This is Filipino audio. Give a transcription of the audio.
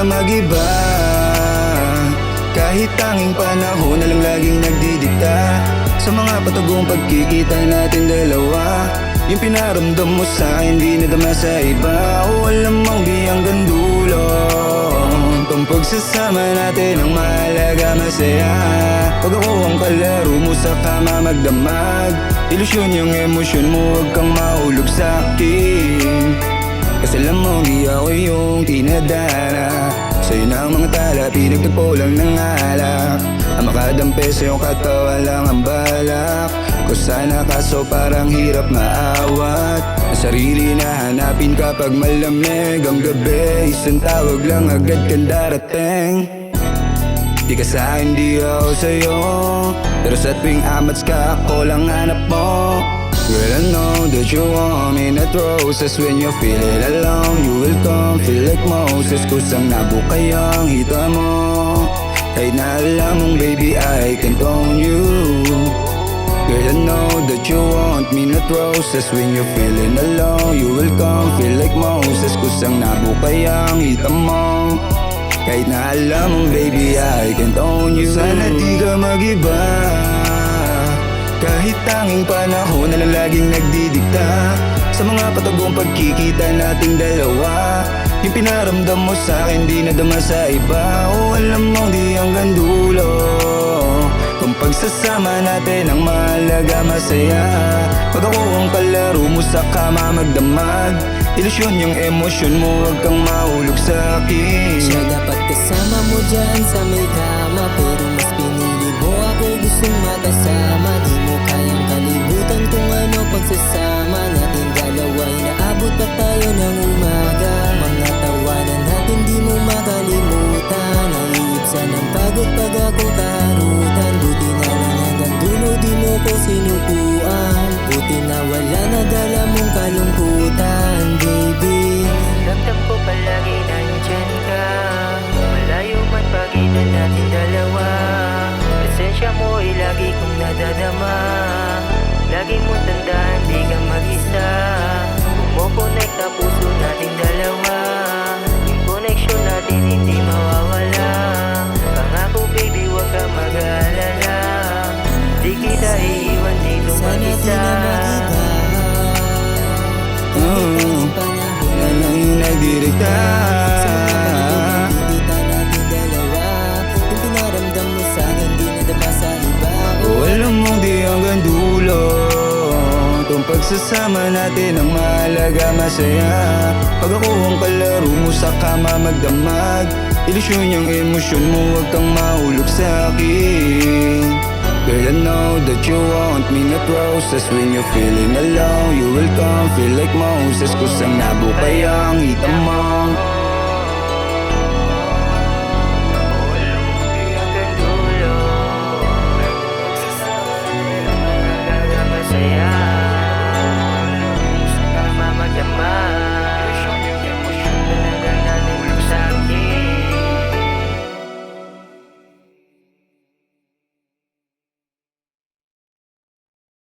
ka mag-iba. Kahit tanging panahon na lang laging nagdidikta sa mga patagong pagkikita natin dalawa. Yung pinaramdam mo sa'kin di nadama sa iba. O alam mong di hanggang dulo tong pagsasama natin ang mahalaga, masaya. Pag ako ang kalaro mo sa kama magdamag, ilusyon yung emosyon mo, huwag kang mahulog sa'kin. Kasi alam mo di ako yung tinadana, sa'yo na ang mga tala, pinagtagpo lang ng alak. Ang makadampi sa iyong katawan lang ang balak ko sana, kaso parang hirap maawat. Ang sarili na hanapin kapag malamig ang gabi, isang tawag lang agad kang darating. Di ka sa'kin, di ako sa'yo, pero sa tuwing amats ka ako lang hanap mo. Girl, I know that you want me, not roses. When you feel it alone, you will come, feel like Moses. Kusang nabukay ang hita mo, kahit na alam mong baby I can't own you. Girl, I know that you want me, not roses. When you're feeling alone, you will come, feel like Moses. Kusang nabukay ang hita mo, kahit na alam mong baby I can't own you. Sana di ka mag-iba, kahit tanging panahon na lang laging nagdidikta sa mga patagong pagkikita nating dalawa. Yung pinaramdam mo sa'kin di nadama sa iba. O alam mong di hanggang dulo kung pagsasama natin ang mahalaga, masaya. Pag ako ang kalaro mo sa kama magdamag, ilusyon yung emosyon mo, huwag kang mahulog sa'kin. Siya dapat kasama mo dyan sa may kama, pero mas pinili mo ako, gustong makasama. Di mo kayang kalimutan kung ano pagsasama natin dalawa. Inaabot pa tayo ng umaga, mga tawanan natin di mo makalimutan. Naiibsan ang pagod pag ako karutan. Buti na lang hanggang dulo di mo ko sinukuan. Buti na wala na dala mong kalungkutan, baby. Ramdam ko palagi nandyan ka, malayo man pagitan natin dalawa. Presensya mo ay lagi kong nadadama, lagi mo tandaan di ka mag-isa. Kumokonek na puso nating dalawa, yung connection natin hindi mawawala. Pangako baby wag ka mag-aalala, di kita iiwan dito mag-isa. Yan ang nagdidikta Kita natin dalawa, yung pinaramdam mo sa'kin di nadama sa iba. o alam mong di hanggang dulo tong pagsasama natin ang mahalaga, masaya. Pag ako ang kalaro mo sa kama magdamag, ilusyon yung emosyon mo, huwag kang mahulog sa'kin. Girl, I know that you want me, not roses. When you're feeling alone, you will come, feel like Moses. Kusang nabukay ang hita mo,